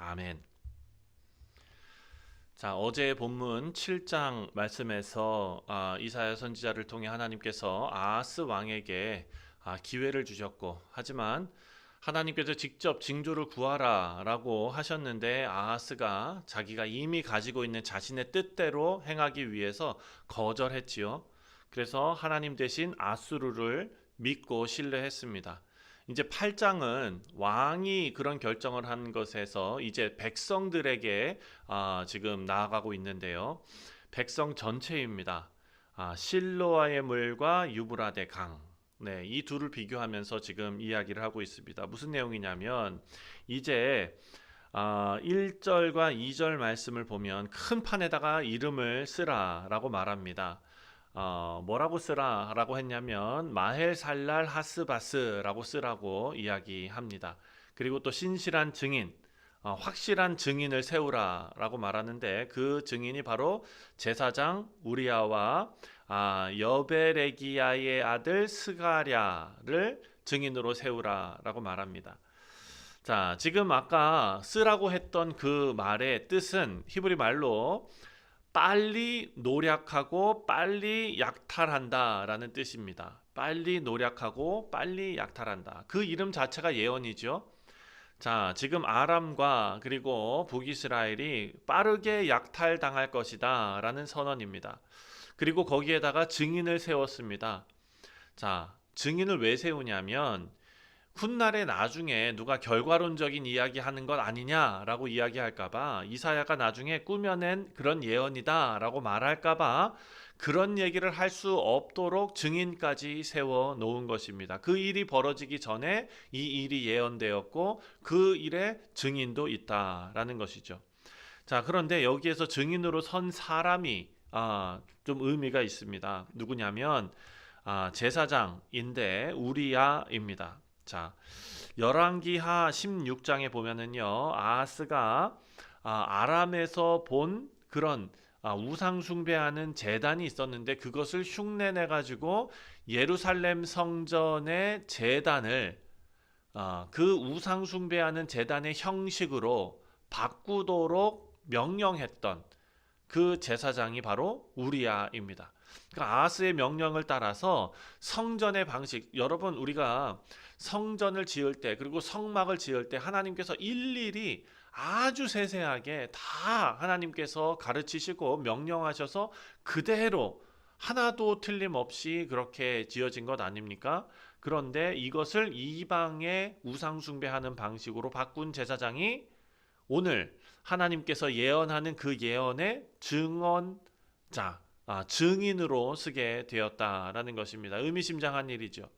아멘. 자, 어제 본문 7장 말씀에서 이사야 선지자를 통해 하나님께서 아하스 왕에게 기회를 주셨고, 하지만 하나님께서 직접 징조를 구하라라고 하셨는데 아하스가 자기가 이미 가지고 있는 자신의 뜻대로 행하기 위해서 거절했지요. 그래서 하나님 대신 아수르를 믿고 신뢰했습니다. 이제 8장은 왕이 그런 결정을 한 것에서 이제 백성들에게 지금 나아가고 있는데요. 백성 전체입니다. 실로아의 물과 유브라데 강. 네, 이 둘을 비교하면서 지금 이야기를 하고 있습니다. 무슨 내용이냐면 이제 1절과 2절 말씀을 보면 큰 판에다가 이름을 쓰라라고 말합니다. 뭐라고 쓰라라고 했냐면 마헬살랄 하스바스라고 쓰라고 이야기합니다. 그리고 또 신실한 증인, 확실한 증인을 세우라라고 말하는데 그 증인이 바로 제사장 우리아와 여베레기야의 아들 스가랴를 증인으로 세우라라고 말합니다. 자, 지금 아까 쓰라고 했던 그 말의 뜻은 히브리 말로 빨리 노력하고 빨리 약탈한다라는 뜻입니다. 빨리 노력하고 빨리 약탈한다. 그 이름 자체가 예언이죠. 자, 지금 아람과 그리고 북이스라엘이 빠르게 약탈당할 것이다라는 선언입니다. 그리고 거기에다가 증인을 세웠습니다. 자, 증인을 왜 세우냐면 훗날에 나중에 누가 결과론적인 이야기 하는 것 아니냐라고 이야기할까봐 이사야가 나중에 꾸며낸 그런 예언이다라고 말할까봐 그런 얘기를 할 수 없도록 증인까지 세워 놓은 것입니다. 그 일이 벌어지기 전에 이 일이 예언되었고 그 일에 증인도 있다라는 것이죠. 자, 그런데 여기에서 증인으로 선 사람이 좀 의미가 있습니다. 누구냐면 제사장인데 우리야입니다. 자, 열왕기하 16장에 보면은요, 아하스가 아람에서 본 그런 우상 숭배하는 제단이 있었는데 그것을 흉내내 가지고 예루살렘 성전의 제단을 그 우상 숭배하는 제단의 형식으로 바꾸도록 명령했던 그 제사장이 바로 우리야입니다. 그러니까 아하스의 명령을 따라서 성전의 방식, 여러분 우리가 성전을 지을 때 그리고 성막을 지을 때 하나님께서 일일이 아주 세세하게 다 하나님께서 가르치시고 명령하셔서 그대로 하나도 틀림없이 그렇게 지어진 것 아닙니까? 그런데 이것을 이방의 우상 숭배하는 방식으로 바꾼 제사장이 오늘 하나님께서 예언하는 그 예언의 증언자, 증인으로 쓰게 되었다라는 것입니다. 의미심장한 일이죠.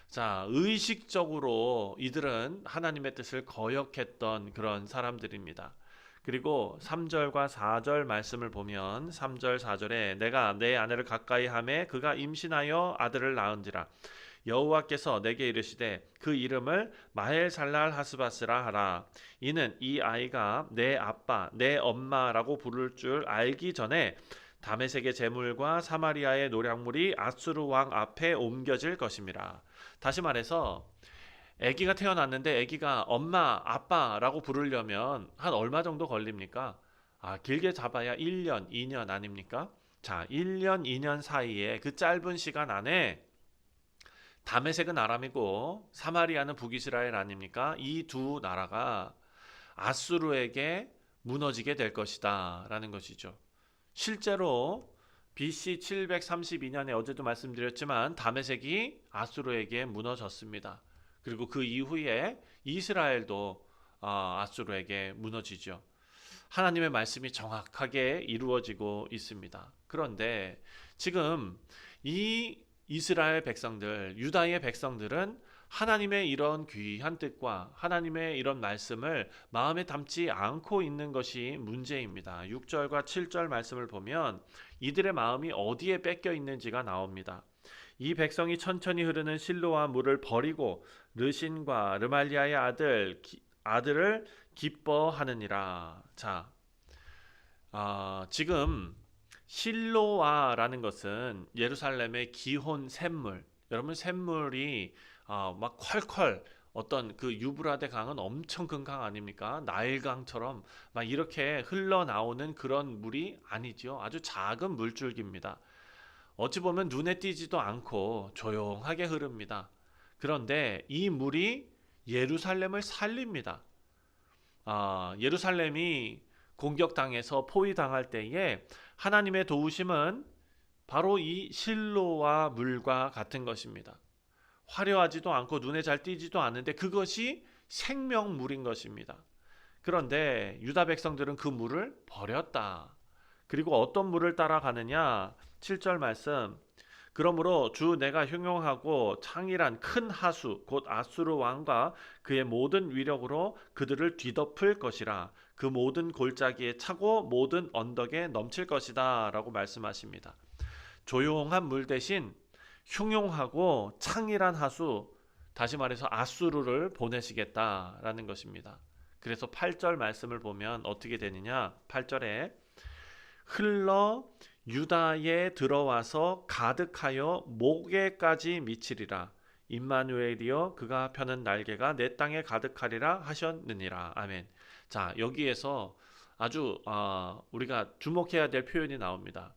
자, 의식적으로 이들은 하나님의 뜻을 거역했던 그런 사람들입니다. 그리고 3절과 4절 말씀을 보면 3절 4절에 내가 내 아내를 가까이 하매 그가 임신하여 아들을 낳은지라 여호와께서 내게 이르시되 그 이름을 마헬살랄 하스바스라 하라. 이는 이 아이가 내 아빠 내 엄마라고 부를 줄 알기 전에 다메섹의 제물과 사마리아의 노략물이 아수르 왕 앞에 옮겨질 것임이라. 다시 말해서 아기가 태어났는데 아기가 엄마 아빠라고 부르려면 한 얼마 정도 걸립니까? 길게 잡아야 1년 2년 아닙니까? 자, 1년 2년 사이에 그 짧은 시간 안에 다메섹은 아람이고 사마리아는 북이스라엘 아닙니까? 이 두 나라가 아수르에게 무너지게 될 것이다 라는 것이죠. 실제로 BC 732년에 어제도 말씀드렸지만 다메섹이 아수르에게 무너졌습니다. 그리고 그 이후에 이스라엘도 아수르에게 무너지죠. 하나님의 말씀이 정확하게 이루어지고 있습니다. 그런데 지금 이 이스라엘 백성들, 유다의 백성들은 하나님의 이런 귀한 뜻과 하나님의 이런 말씀을 마음에 담지 않고 있는 것이 문제입니다. 6절과 7절 말씀을 보면 이들의 마음이 어디에 뺏겨 있는지가 나옵니다. 이 백성이 천천히 흐르는 실로와 물을 버리고 르신과 르말리아의 아들을 기뻐하느니라. 자, 지금 실로아라는 것은 예루살렘의 기혼 샘물. 여러분 샘물이 막 콸콸 어떤 그 유브라데 강은 엄청 큰 강 아닙니까? 나일강처럼 막 이렇게 흘러나오는 그런 물이 아니지요. 아주 작은 물줄기입니다. 어찌 보면 눈에 띄지도 않고 조용하게 흐릅니다. 그런데 이 물이 예루살렘을 살립니다. 예루살렘이 공격당해서 포위당할 때에 하나님의 도우심은 바로 이 실로와 물과 같은 것입니다. 화려하지도 않고 눈에 잘 띄지도 않는데 그것이 생명물인 것입니다. 그런데 유다 백성들은 그 물을 버렸다. 그리고 어떤 물을 따라가느냐? 7절 말씀. 그러므로 주 내가 흉용하고 창일한 큰 하수 곧 아수르 왕과 그의 모든 위력으로 그들을 뒤덮을 것이라. 그 모든 골짜기에 차고 모든 언덕에 넘칠 것이다 라고 말씀하십니다. 조용한 물 대신 흉용하고 창일한 하수, 다시 말해서 아수르를 보내시겠다라는 것입니다. 그래서 8절 말씀을 보면 어떻게 되느냐? 8절에 흘러 유다에 들어와서 가득하여 목에까지 미치리라. 임마누엘이여 그가 펴는 날개가 내 땅에 가득하리라 하셨느니라. 아멘. 자, 여기에서 아주 우리가 주목해야 될 표현이 나옵니다.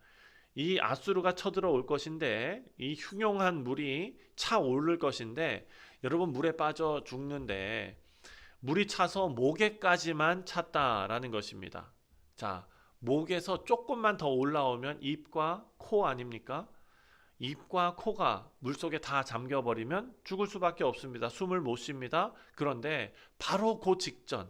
이 아수르가 쳐들어올 것인데 이 흉용한 물이 차 오를 것인데 여러분 물에 빠져 죽는데 물이 차서 목에까지만 찼다라는 것입니다. 자, 목에서 조금만 더 올라오면 입과 코 아닙니까? 입과 코가 물속에 다 잠겨버리면 죽을 수밖에 없습니다. 숨을 못 쉽니다. 그런데 바로 그 직전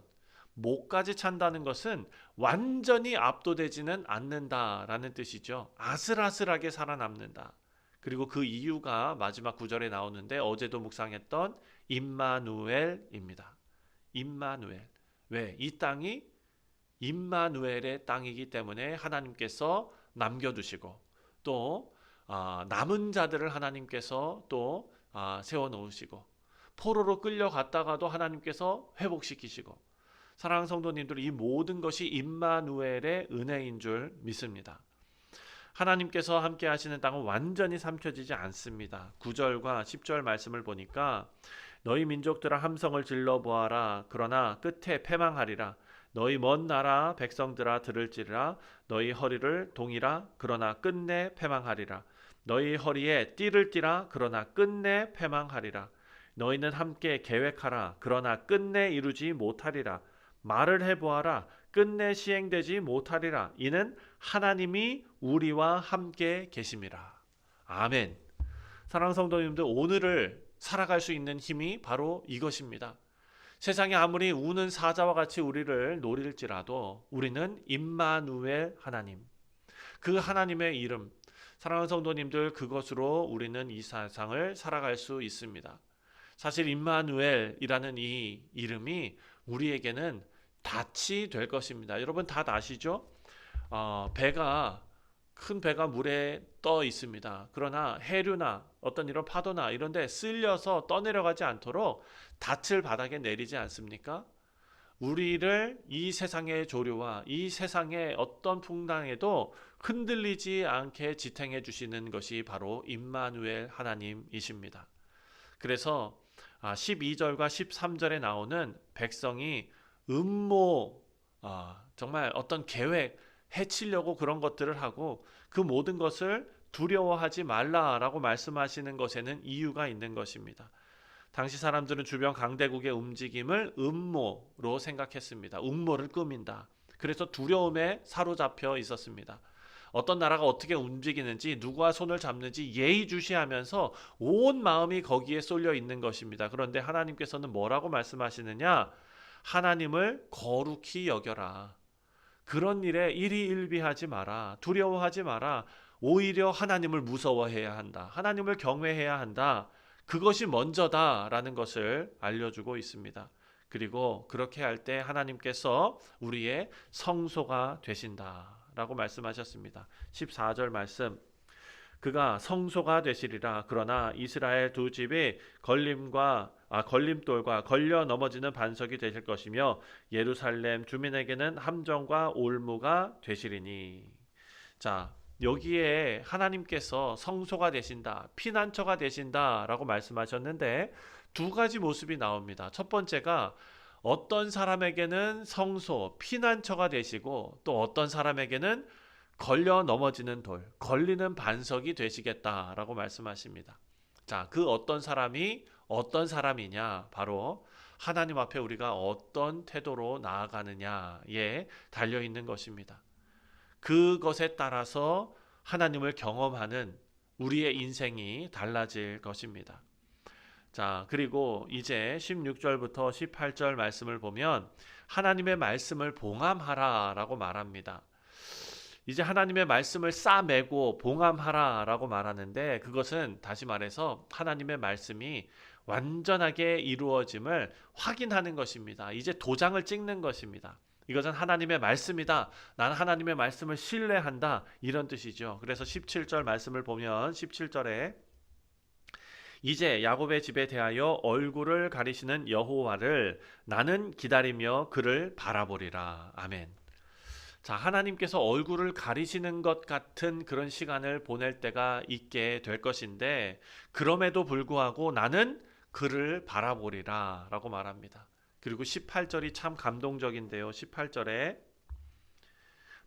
목까지 찬다는 것은 완전히 압도되지는 않는다라는 뜻이죠. 아슬아슬하게 살아남는다. 그리고 그 이유가 마지막 구절에 나오는데 어제도 묵상했던 임마누엘입니다. 임마누엘. 왜? 이 땅이 임마누엘의 땅이기 때문에 하나님께서 남겨두시고 또 남은 자들을 하나님께서 또 세워놓으시고 포로로 끌려갔다가도 하나님께서 회복시키시고 사랑하는 성도님들 이 모든 것이 임마누엘의 은혜인 줄 믿습니다. 하나님께서 함께 하시는 땅은 완전히 삼켜지지 않습니다. 9절과 10절 말씀을 보니까 너희 민족들아 함성을 질러 보아라. 그러나 끝에 패망하리라. 너희 먼 나라 백성들아 들을지라. 너희 허리를 동이라. 그러나 끝내 패망하리라. 너희 허리에 띠를 띠라. 그러나 끝내 패망하리라. 너희는 함께 계획하라. 그러나 끝내 이루지 못하리라. 말을 해보아라. 끝내 시행되지 못하리라. 이는 하나님이 우리와 함께 계심이라. 아멘. 사랑하는 성도님들 오늘을 살아갈 수 있는 힘이 바로 이것입니다. 세상이 아무리 우는 사자와 같이 우리를 노릴지라도 우리는 임마누엘 하나님, 그 하나님의 이름, 사랑하는 성도님들 그것으로 우리는 이 세상을 살아갈 수 있습니다. 사실 임마누엘이라는 이 이름이 우리에게는 닻이 될 것입니다. 여러분 다 아시죠? 큰 배가 물에 떠 있습니다. 그러나 해류나 어떤 이런 파도나 이런 데 쓸려서 떠내려가지 않도록 닻을 바닥에 내리지 않습니까? 우리를 이 세상의 조류와 이 세상의 어떤 풍랑에도 흔들리지 않게 지탱해 주시는 것이 바로 임마누엘 하나님이십니다. 그래서 12절과 13절에 나오는 백성이 음모 정말 어떤 계획 해치려고 그런 것들을 하고 그 모든 것을 두려워하지 말라라고 말씀하시는 것에는 이유가 있는 것입니다. 당시 사람들은 주변 강대국의 움직임을 음모로 생각했습니다. 음모를 꾸민다. 그래서 두려움에 사로잡혀 있었습니다. 어떤 나라가 어떻게 움직이는지 누구와 손을 잡는지 예의주시하면서 온 마음이 거기에 쏠려 있는 것입니다. 그런데 하나님께서는 뭐라고 말씀하시느냐? 하나님을 거룩히 여겨라. 그런 일에 일희일비하지 마라. 두려워하지 마라. 오히려 하나님을 무서워해야 한다. 하나님을 경외해야 한다. 그것이 먼저다라는 것을 알려주고 있습니다. 그리고 그렇게 할 때 하나님께서 우리의 성소가 되신다라고 말씀하셨습니다. 14절 말씀. 그가 성소가 되시리라. 그러나 이스라엘 두 집이 걸림돌과 걸려 넘어지는 반석이 되실 것이며 예루살렘 주민에게는 함정과 올무가 되시리니. 자, 여기에 하나님께서 성소가 되신다, 피난처가 되신다라고 말씀하셨는데 두 가지 모습이 나옵니다. 첫 번째가 어떤 사람에게는 성소, 피난처가 되시고 또 어떤 사람에게는 걸려 넘어지는 돌, 걸리는 반석이 되시겠다라고 말씀하십니다. 자, 그 어떤 사람이 어떤 사람이냐? 바로 하나님 앞에 우리가 어떤 태도로 나아가느냐에 달려 있는 것입니다. 그것에 따라서 하나님을 경험하는 우리의 인생이 달라질 것입니다. 자, 그리고 이제 16절부터 18절 말씀을 보면 하나님의 말씀을 봉함하라라고 말합니다. 이제 하나님의 말씀을 싸매고 봉함하라라고 말하는데 그것은 다시 말해서 하나님의 말씀이 완전하게 이루어짐을 확인하는 것입니다. 이제 도장을 찍는 것입니다. 이것은 하나님의 말씀이다. 나는 하나님의 말씀을 신뢰한다. 이런 뜻이죠. 그래서 17절 말씀을 보면 17절에 이제 야곱의 집에 대하여 얼굴을 가리시는 여호와를 나는 기다리며 그를 바라보리라. 아멘. 자, 하나님께서 얼굴을 가리시는 것 같은 그런 시간을 보낼 때가 있게 될 것인데 그럼에도 불구하고 나는 그를 바라보리라 라고 말합니다. 그리고 18절이 참 감동적인데요. 18절에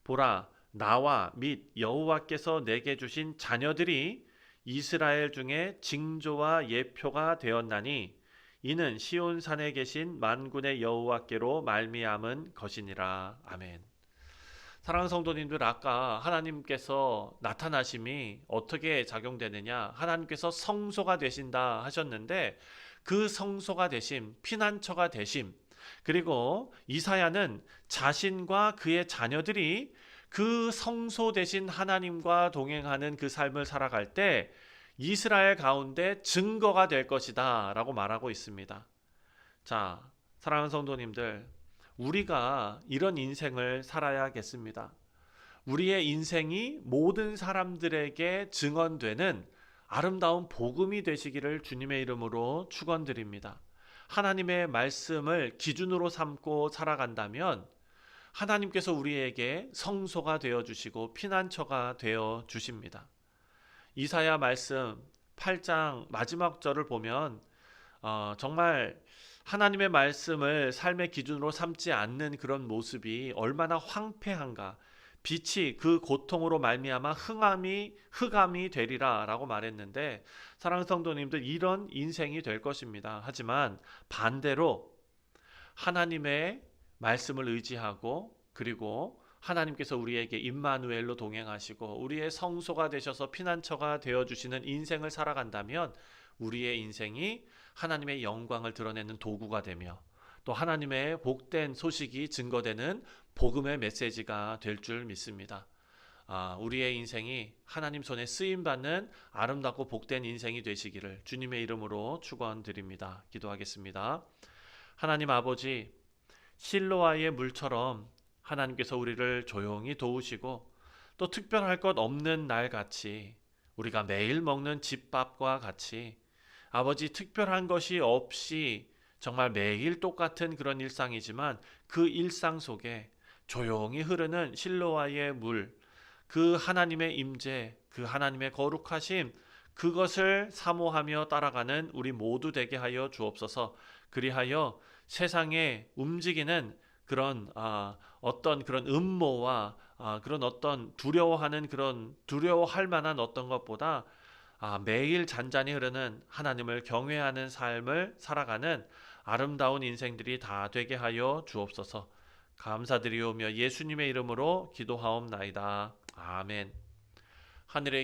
보라 나와 및 여호와께서 내게 주신 자녀들이 이스라엘 중에 징조와 예표가 되었나니 이는 시온산에 계신 만군의 여호와께로 말미암은 것이니라. 아멘. 사랑하는 성도님들, 아까 하나님께서 나타나심이 어떻게 작용되느냐? 하나님께서 성소가 되신다 하셨는데 그 성소가 되심, 피난처가 되심, 그리고 이사야는 자신과 그의 자녀들이 그 성소 되신 하나님과 동행하는 그 삶을 살아갈 때 이스라엘 가운데 증거가 될 것이다 라고 말하고 있습니다. 자, 사랑하는 성도님들, 우리가 이런 인생을 살아야겠습니다. 우리의 인생이 모든 사람들에게 증언되는 아름다운 복음이 되시기를 주님의 이름으로 축원드립니다. 하나님의 말씀을 기준으로 삼고 살아간다면 하나님께서 우리에게 성소가 되어 주시고 피난처가 되어 주십니다. 이사야 말씀 8장 마지막 절을 보면 정말 하나님의 말씀을 삶의 기준으로 삼지 않는 그런 모습이 얼마나 황폐한가. 빛이 그 고통으로 말미암아 흑암이 되리라 라고 말했는데 사랑하는 성도님들, 이런 인생이 될 것입니다. 하지만 반대로 하나님의 말씀을 의지하고 그리고 하나님께서 우리에게 임마누엘로 동행하시고 우리의 성소가 되셔서 피난처가 되어주시는 인생을 살아간다면 우리의 인생이 하나님의 영광을 드러내는 도구가 되며 또 하나님의 복된 소식이 증거되는 복음의 메시지가 될 줄 믿습니다. 우리의 인생이 하나님 손에 쓰임받는 아름답고 복된 인생이 되시기를 주님의 이름으로 축원드립니다. 기도하겠습니다. 하나님 아버지, 실로아의 물처럼 하나님께서 우리를 조용히 도우시고 또 특별할 것 없는 날 같이 우리가 매일 먹는 집밥과 같이 아버지, 특별한 것이 없이 정말 매일 똑같은 그런 일상이지만 그 일상 속에 조용히 흐르는 실로아의 물, 그 하나님의 임재, 그 하나님의 거룩하심, 그것을 사모하며 따라가는 우리 모두 되게 하여 주옵소서. 그리하여 세상에 움직이는 그런 어떤 그런 음모와 그런 어떤 두려워할 만한 어떤 것보다 매일 잔잔히 흐르는 하나님을 경외하는 삶을 살아가는 아름다운 인생들이 다 되게 하여 주옵소서. 감사드리오며 예수님의 이름으로 기도하옵나이다. 아멘. 하늘의